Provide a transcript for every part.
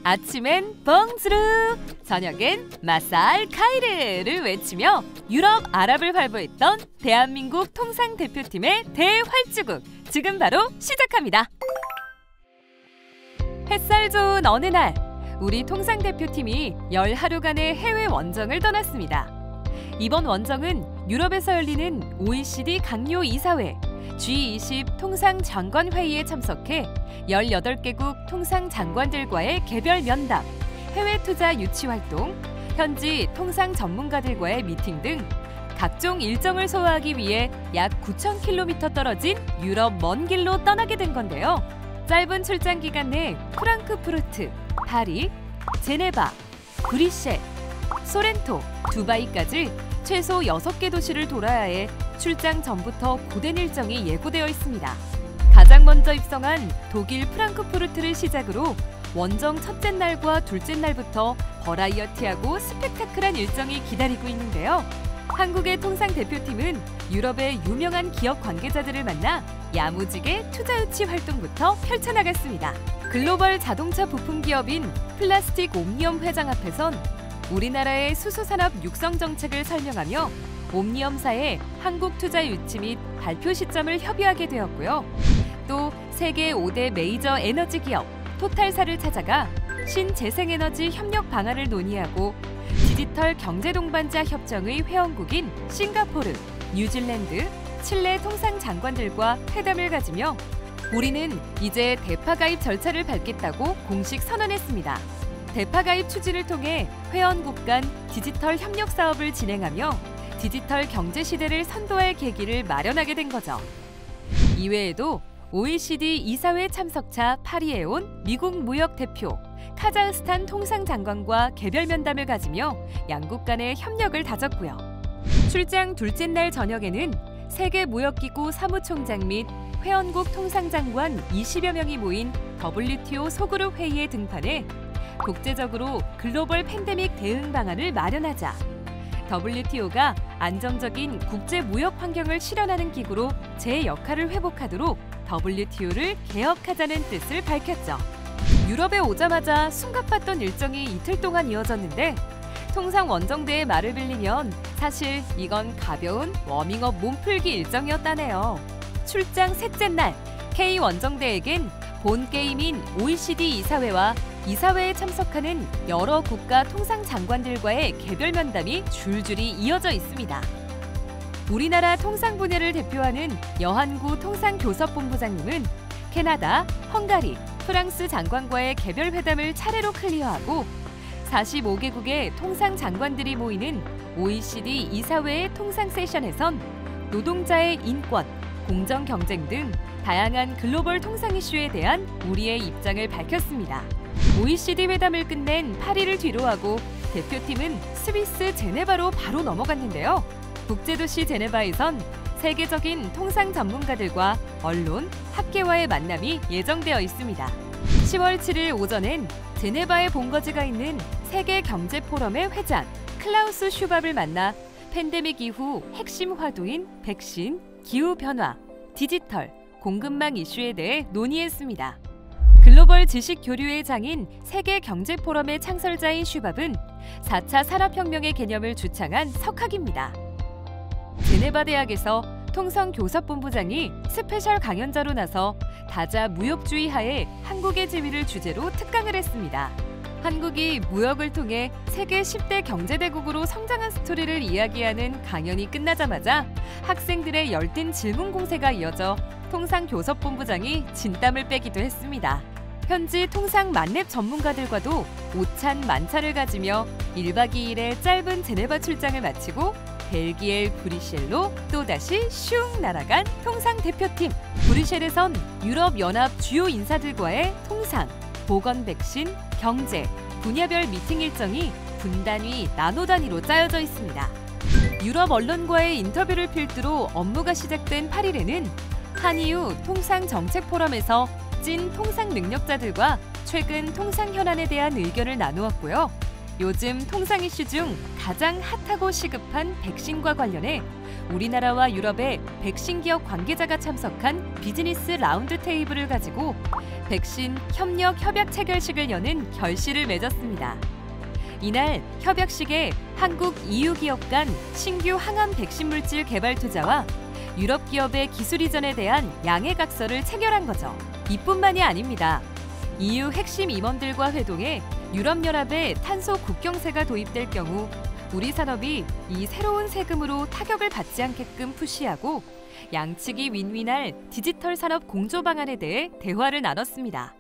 아침엔 봉스루, 저녁엔 마살 카이르를 외치며 유럽, 아랍을 활보했던 대한민국 통상 대표팀의 대활주국, 지금 바로 시작합니다. 햇살 좋은 어느 날, 우리 통상 대표팀이 10하루간의 해외 원정을 떠났습니다. 이번 원정은 유럽에서 열리는 OECD 강요 이사회 G20 통상장관회의에 참석해 18개국 통상장관들과의 개별 면담, 해외 투자 유치 활동, 현지 통상 전문가들과의 미팅 등 각종 일정을 소화하기 위해 약 9,000km 떨어진 유럽 먼 길로 떠나게 된 건데요. 짧은 출장 기간 내 프랑크푸르트, 파리, 제네바, 브뤼셀, 소렌토, 두바이까지 최소 6개 도시를 돌아야 해 출장 전부터 고된 일정이 예고되어 있습니다. 가장 먼저 입성한 독일 프랑크푸르트를 시작으로 원정 첫째 날과 둘째 날부터 버라이어티하고 스펙타클한 일정이 기다리고 있는데요. 한국의 통상 대표팀은 유럽의 유명한 기업 관계자들을 만나 야무지게 투자 유치 활동부터 펼쳐나갔습니다. 글로벌 자동차 부품 기업인 플라스틱 옴니엄 회장 앞에선 우리나라의 수소산업 육성 정책을 설명하며 옴니엄사의 한국 투자 유치 및 발표 시점을 협의하게 되었고요. 또 세계 5대 메이저 에너지 기업 토탈사를 찾아가 신재생에너지 협력 방안을 논의하고 디지털 경제 동반자 협정의 회원국인 싱가포르, 뉴질랜드, 칠레 통상장관들과 회담을 가지며 우리는 이제 대파 가입 절차를 밟겠다고 공식 선언했습니다. 대파 가입 추진을 통해 회원국 간 디지털 협력 사업을 진행하며 디지털 경제 시대를 선도할 계기를 마련하게 된 거죠. 이외에도 OECD 이사회 참석차 파리에 온 미국 무역 대표, 카자흐스탄 통상장관과 개별 면담을 가지며 양국 간의 협력을 다졌고요. 출장 둘째 날 저녁에는 세계무역기구 사무총장 및 회원국 통상장관 20여 명이 모인 WTO 소그룹 회의에 등판해 국제적으로 글로벌 팬데믹 대응 방안을 마련하자 WTO가 안정적인 국제 무역 환경을 실현하는 기구로 제 역할을 회복하도록 WTO를 개혁하자는 뜻을 밝혔죠. 유럽에 오자마자 숨가팠던 일정이 이틀 동안 이어졌는데 통상 원정대의 말을 빌리면 사실 이건 가벼운 워밍업 몸풀기 일정이었다네요. 출장 셋째 날, K 원정대에겐 본 게임인 OECD 이사회와 이사회에 참석하는 여러 국가 통상장관들과의 개별 면담이 줄줄이 이어져 있습니다. 우리나라 통상 분야를 대표하는 여한구 통상교섭본부장님은 캐나다, 헝가리, 프랑스 장관과의 개별 회담을 차례로 클리어하고 45개국의 통상장관들이 모이는 OECD 이사회의 통상 세션에선 노동자의 인권, 공정 경쟁 등 다양한 글로벌 통상 이슈에 대한 우리의 입장을 밝혔습니다. OECD 회담을 끝낸 파리를 뒤로하고 대표팀은 스위스 제네바로 바로 넘어갔는데요. 국제도시 제네바에선 세계적인 통상 전문가들과 언론, 학계와의 만남이 예정되어 있습니다. 10월 7일 오전엔 제네바에 본거지가 있는 세계경제포럼의 회장 클라우스 슈밥을 만나 팬데믹 이후 핵심 화두인 백신, 기후변화, 디지털, 공급망 이슈에 대해 논의했습니다. 글로벌 지식 교류의 장인 세계경제포럼의 창설자인 슈밥은 4차 산업혁명의 개념을 주창한 석학입니다. 제네바 대학에서 통상교섭본부장이 스페셜 강연자로 나서 다자 무역주의 하에 한국의 지위를 주제로 특강을 했습니다. 한국이 무역을 통해 세계 10대 경제대국으로 성장한 스토리를 이야기하는 강연이 끝나자마자 학생들의 열띤 질문 공세가 이어져 통상교섭본부장이 진땀을 빼기도 했습니다. 현지 통상 만렙 전문가들과도 오찬 만차를 가지며 1박 2일의 짧은 제네바 출장을 마치고 벨기에 브뤼셀로 또다시 슝 날아간 통상 대표팀. 브뤼셀에선 유럽연합 주요 인사들과의 통상, 보건 백신, 경제, 분야별 미팅 일정이 분단위, 나노 단위로 짜여져 있습니다. 유럽 언론과의 인터뷰를 필두로 업무가 시작된 8일에는 한이유 통상정책 포럼에서 찐 통상 능력자들과 최근 통상 현안에 대한 의견을 나누었고요. 요즘 통상 이슈 중 가장 핫하고 시급한 백신과 관련해 우리나라와 유럽의 백신 기업 관계자가 참석한 비즈니스 라운드 테이블을 가지고 백신 협력 협약 체결식을 여는 결실을 맺었습니다. 이날 협약식에 한국 EU 기업 간 신규 항암 백신 물질 개발 투자와 유럽 기업의 기술 이전에 대한 양해각서를 체결한 거죠. 이뿐만이 아닙니다. EU 핵심 임원들과 회동해 유럽연합의 탄소 국경세가 도입될 경우 우리 산업이 이 새로운 세금으로 타격을 받지 않게끔 푸시하고 양측이 윈윈할 디지털 산업 공조 방안에 대해 대화를 나눴습니다.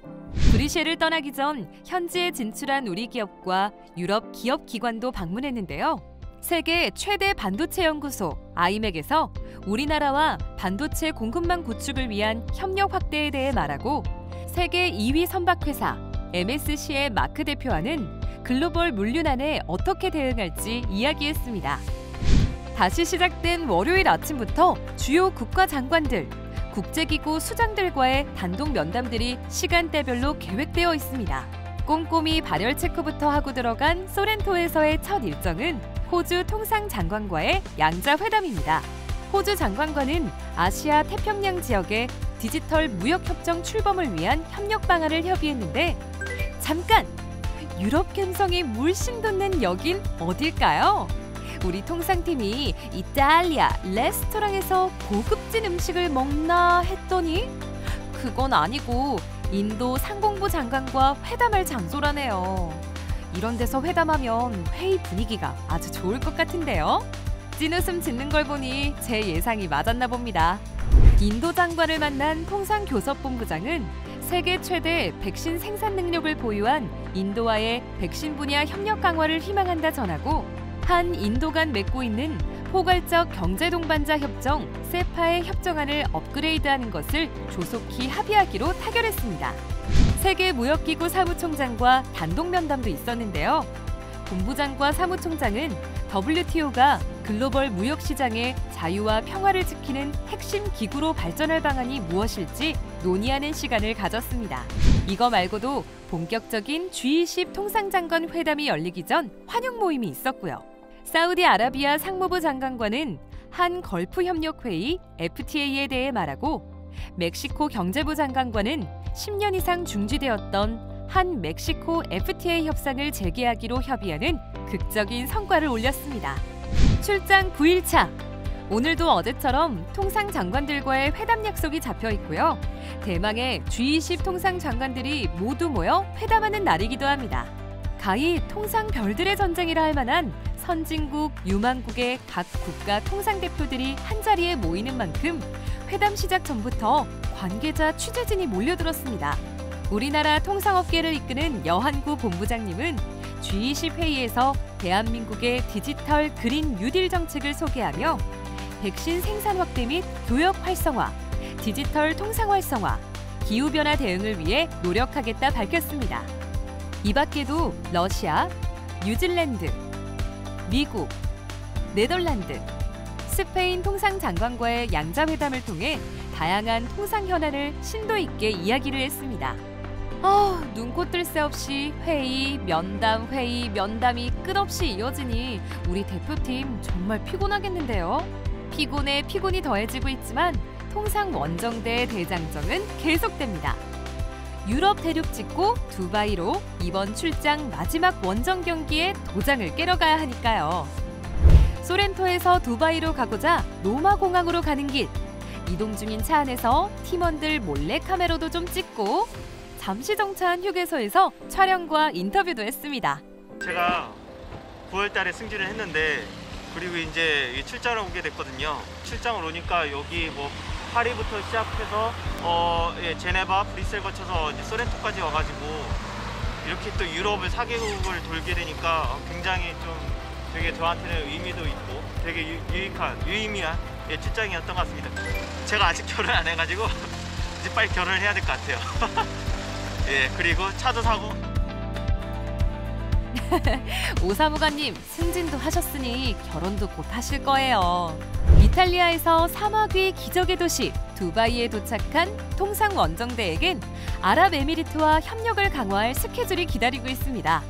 브뤼셀을 떠나기 전 현지에 진출한 우리 기업과 유럽 기업 기관도 방문했는데요. 세계 최대 반도체 연구소 아이맥에서 우리나라와 반도체 공급망 구축을 위한 협력 확대에 대해 말하고 세계 2위 선박회사 MSC의 마크 대표와는 글로벌 물류난에 어떻게 대응할지 이야기했습니다. 다시 시작된 월요일 아침부터 주요 국가 장관들, 국제기구 수장들과의 단독 면담들이 시간대별로 계획되어 있습니다. 꼼꼼히 발열 체크부터 하고 들어간 소렌토에서의 첫 일정은 호주 통상장관과의 양자회담입니다. 호주 장관과는 아시아 태평양 지역의 디지털 무역협정 출범을 위한 협력 방안을 협의했는데 잠깐! 유럽 감성이 물씬 돋는 여긴 어딜까요? 우리 통상팀이 이탈리아 레스토랑에서 고급진 음식을 먹나 했더니 그건 아니고 인도 상공부 장관과 회담할 장소라네요. 이런 데서 회담하면 회의 분위기가 아주 좋을 것 같은데요? 찐웃음 짓는 걸 보니 제 예상이 맞았나 봅니다. 인도 장관을 만난 통상교섭본부장은 세계 최대 백신 생산 능력을 보유한 인도와의 백신 분야 협력 강화를 희망한다 전하고 한 인도 간 맺고 있는 포괄적 경제동반자 협정 세파의 협정안을 업그레이드하는 것을 조속히 합의하기로 타결했습니다. 세계무역기구 사무총장과 단독 면담도 있었는데요. 본부장과 사무총장은 WTO가 글로벌 무역 시장의 자유와 평화를 지키는 핵심 기구로 발전할 방안이 무엇일지 논의하는 시간을 가졌습니다. 이거 말고도 본격적인 G20 통상장관 회담이 열리기 전 환영 모임이 있었고요. 사우디아라비아 상무부 장관과는 한 걸프협력회의 FTA에 대해 말하고 멕시코 경제부 장관과는 10년 이상 중지되었던 한 멕시코 FTA 협상을 재개하기로 협의하는 극적인 성과를 올렸습니다. 출장 9일차. 오늘도 어제처럼 통상장관들과의 회담 약속이 잡혀 있고요. 대망의 G20 통상장관들이 모두 모여 회담하는 날이기도 합니다. 가히 통상별들의 전쟁이라 할 만한 선진국, 유망국의 각 국가 통상대표들이 한자리에 모이는 만큼 회담 시작 전부터 관계자 취재진이 몰려들었습니다. 우리나라 통상업계를 이끄는 여한구 본부장님은 G20 회의에서 대한민국의 디지털 그린 뉴딜 정책을 소개하며 백신 생산 확대 및 교역 활성화, 디지털 통상 활성화, 기후변화 대응을 위해 노력하겠다 밝혔습니다. 이 밖에도 러시아, 뉴질랜드, 미국, 네덜란드, 스페인 통상장관과의 양자회담을 통해 다양한 통상 현안을 심도 있게 이야기를 했습니다. 눈코 뜰 새 없이 회의, 면담, 면담이 끝없이 이어지니 우리 대표팀 정말 피곤하겠는데요. 피곤에 피곤이 더해지고 있지만 통상 원정대 대장정은 계속됩니다. 유럽 대륙 찍고 두바이로 이번 출장 마지막 원정 경기에 도장을 깨러 가야 하니까요. 소렌토에서 두바이로 가고자 로마 공항으로 가는 길. 이동 중인 차 안에서 팀원들 몰래 카메라도 좀 찍고 잠시 정차한 휴게소에서 촬영과 인터뷰도 했습니다. 제가 9월 달에 승진을 했는데 그리고 이제 출장을 오게 됐거든요. 출장을 오니까 여기 뭐 파리부터 시작해서 제네바, 브뤼셀 거쳐서 이제 소렌토까지 와가지고 이렇게 또 유럽을 4개국을 돌게 되니까 굉장히 좀 되게 저한테는 의미도 있고 되게 유의미한 출장이었던 것 같습니다. 제가 아직 결혼 안 해가지고 이제 빨리 결혼을 해야 될 것 같아요. 예, 그리고 차도 사고. 오사무관님, 승진도 하셨으니 결혼도 곧 하실 거예요. 이탈리아에서 사막 위 기적의 도시 두바이에 도착한 통상 원정대에겐 아랍에미리트와 협력을 강화할 스케줄이 기다리고 있습니다.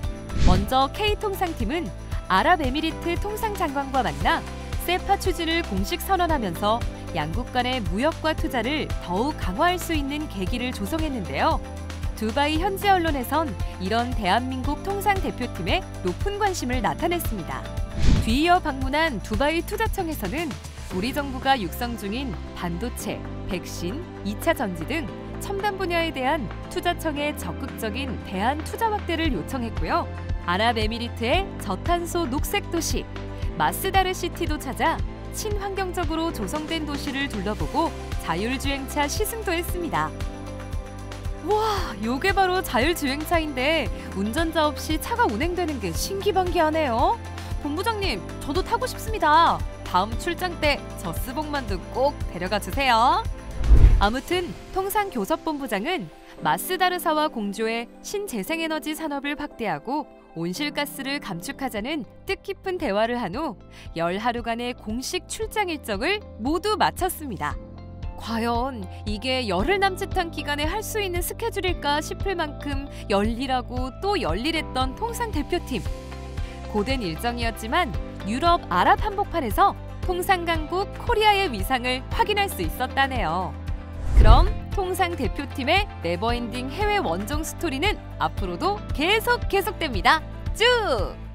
먼저 K통상팀은 아랍에미리트 통상장관과 만나 세파 추진을 공식 선언하면서 양국 간의 무역과 투자를 더욱 강화할 수 있는 계기를 조성했는데요. 두바이 현지 언론에선 이런 대한민국 통상대표팀에 높은 관심을 나타냈습니다. 뒤이어 방문한 두바이 투자청에서는 우리 정부가 육성 중인 반도체, 백신, 2차 전지 등 첨단 분야에 대한 투자청의 적극적인 대안 투자 확대를 요청했고요. 아랍에미리트의 저탄소 녹색 도시 마스다르 시티도 찾아 친환경적으로 조성된 도시를 둘러보고 자율주행차 시승도 했습니다. 와, 요게 바로 자율주행차인데 운전자 없이 차가 운행되는 게 신기반기하네요. 본부장님, 저도 타고 싶습니다. 다음 출장 때 저 스봉만두 꼭 데려가 주세요. 아무튼 통상교섭본부장은 마스다르사와 공조해 신재생에너지 산업을 확대하고 온실가스를 감축하자는 뜻깊은 대화를 한 후 10하루간의 공식 출장 일정을 모두 마쳤습니다. 과연 이게 열흘 남짓한 기간에 할 수 있는 스케줄일까 싶을 만큼 열일하고 또 열일했던 통상대표팀. 고된 일정이었지만 유럽 아랍 한복판에서 통상강국 코리아의 위상을 확인할 수 있었다네요. 그럼 통상대표팀의 네버엔딩 해외 원정 스토리는 앞으로도 계속됩니다. 쭉!